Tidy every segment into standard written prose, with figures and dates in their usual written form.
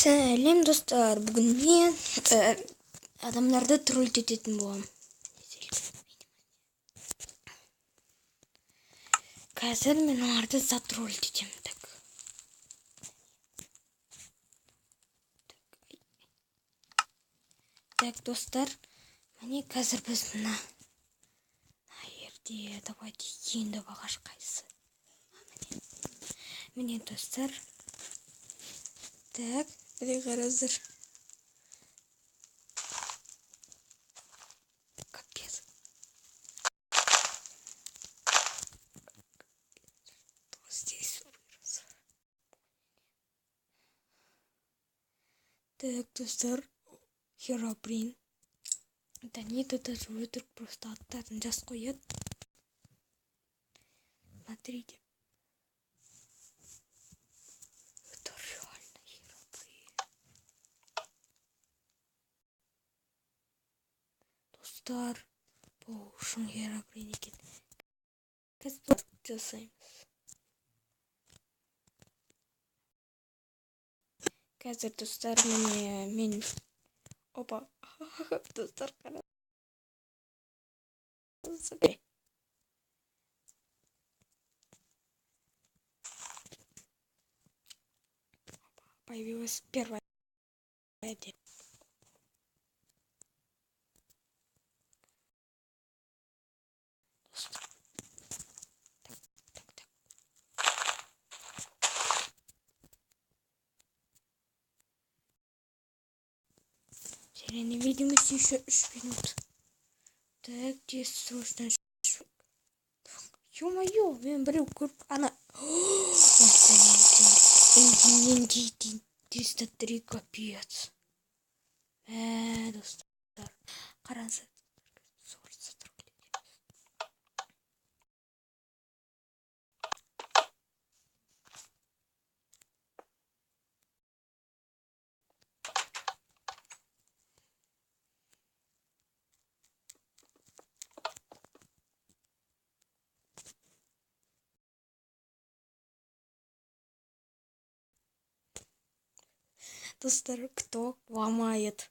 Сәлем достар, бүгін мен адамдарды троллдететін боламын. Қазір мен оларды затроллдетемін. Так, достар, міне қазір біз мына жерде, давайте енді бағаш қайсы. Міне достар. Так, бір қаразыр. Капец. Здесь вырос. Так, достар, Херобрин. Да нет, это же выдруг просто аттарын жаз қояды. Смотрите. Это реально Херобрин. Достар, бұл шын Херобрин екен. Қазір жасаймыз. Қазір достар, мен опа. Достар, қараңыз. Появилась первая идея. Серийной видимости еще 3 минут. Так, где срочно? Ё-моё, мен біреу көріп, ана. Инди 303 капец. Достар, қараңыз. Достар, кто ломает?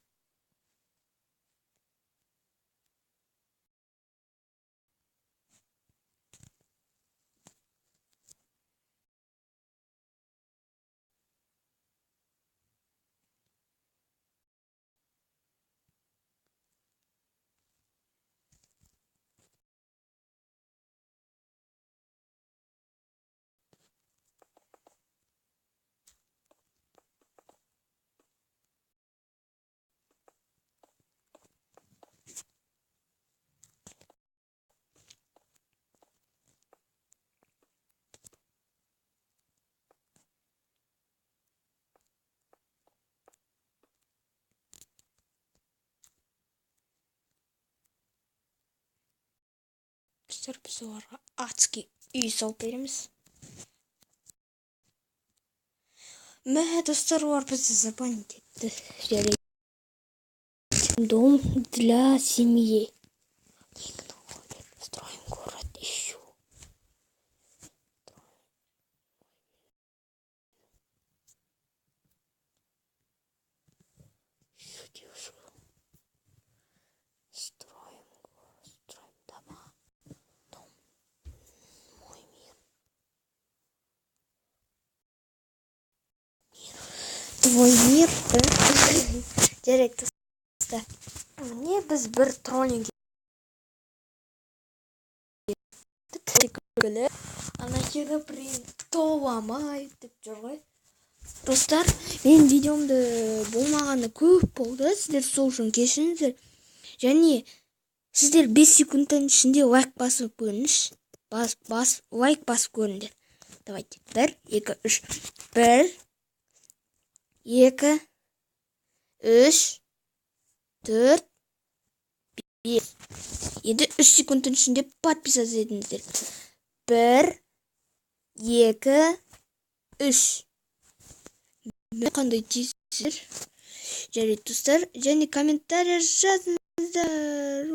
Достар, біз оларға адский үй салып береміз. Мә, достар, олар бізді забанить етті. Дом для семьи. Строим город еще. Строим город, строим дома. Дом. Мой мир. Твой мир. Директор. Мне біз бір троллинг. Ана Херобрин, кто ломает деп жүр ғой. Достар, мен видеомды болмағаны көп болды. Сіздер сол үшін кешіріңіздер. Және сіздер 5 секундтың ішінде лайк басып көріңіз. Лайк басып көріңдер. Давайте. 1, 2, 3. 1, 2, 3, 4, 5. Енді 3 секундтың ішінде подписаться етіңіздер. 1, 2, 3. Қандай тезсіздер. Жарайды достар. Және комментария жазыңыздар.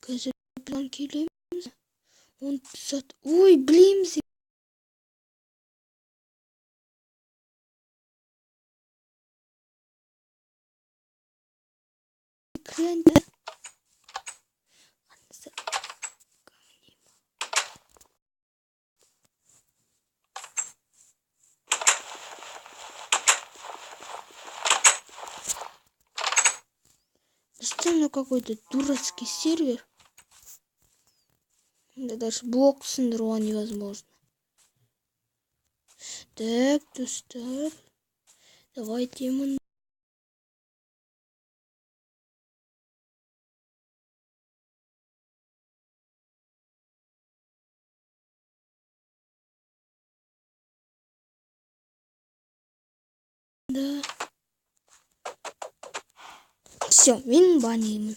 Қазір план келеміз. Он сат. Ой, білеміз. Кренді. Постоянно какой-то дурацкий сервер. Да даже блок сындыруға невозможно. Так, достар. Давайте ему... Да. Все, мен банимін.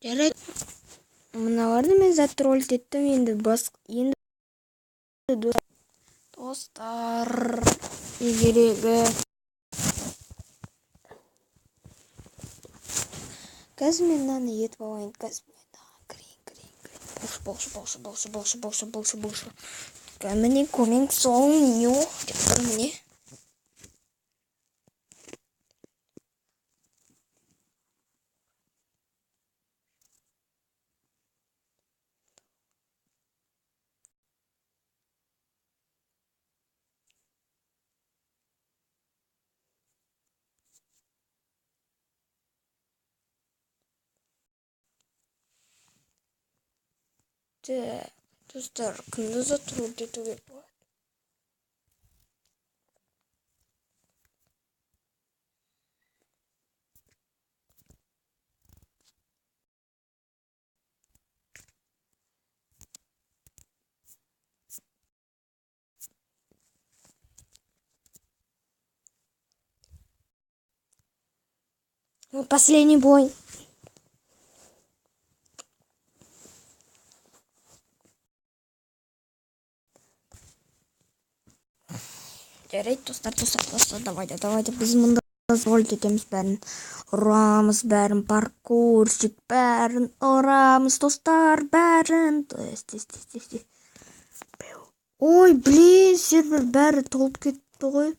Жарайды. Мыналарды мен зат тролльдеттім. Енді достар керегі. Қазір мен мынаны етіп алайын. Болшы. Міне коминг сон нью деп тұр міне. Достар, кімді зат тролльдетуге болады? Последний бой. Жарайды, достар, давайте біз мында тролльд етеміз бәрін. Ұрамыз бәрін, паркурщик бәрін, ұрамыз достар бәрін. Ой, блин, сервер бәрі толып кетті ғой.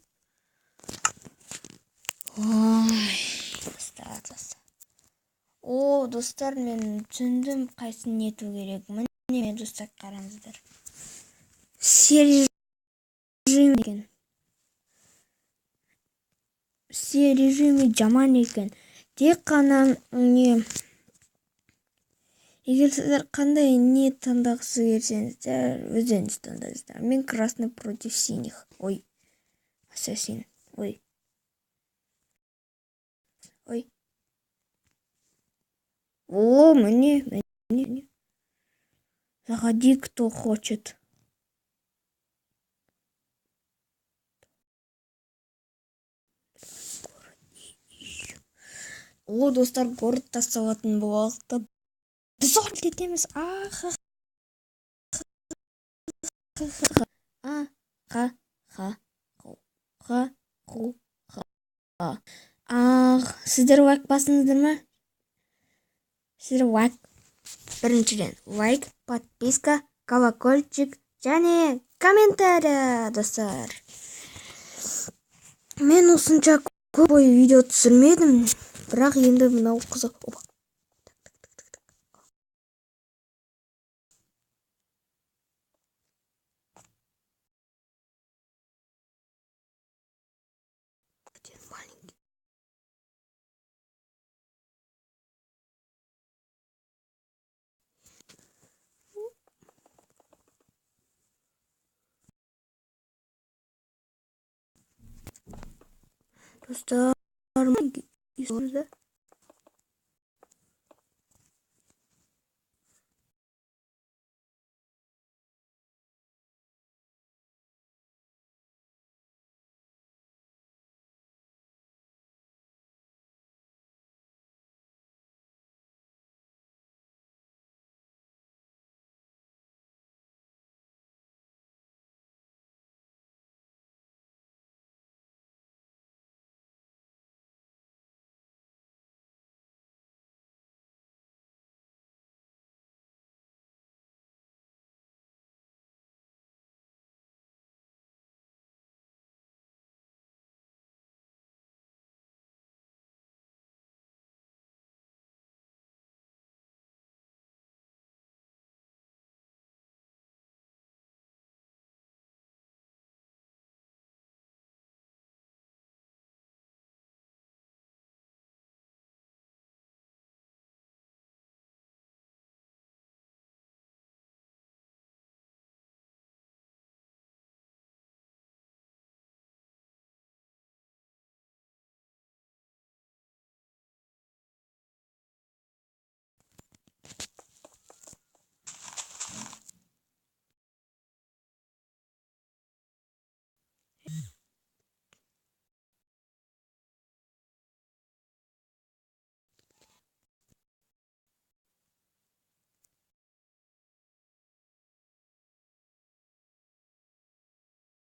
Ой, достар, мен түсіндім қайсын ету керек. Міне достар, қараңыздар. Все режимі жаман екен. Тек қана не егер сіздер қандай не таңдағысы келсеңіздер, өздеріңіз таңдайсыздар. Мен красный против синих. Ой, ассасин. Ой. О, мне. Заходи, кто хочет. О, достар, город тасталатын болдық. Біз орын етеміз. Сіздер лайк басыңыздар ма? Сіздер лайк. Біріншіден лайк, подписка, колокольчик және комментарий, достар. Мен осынша көп ой видео түсірмедім, бірақ енді мынау қызық. Достар, историяда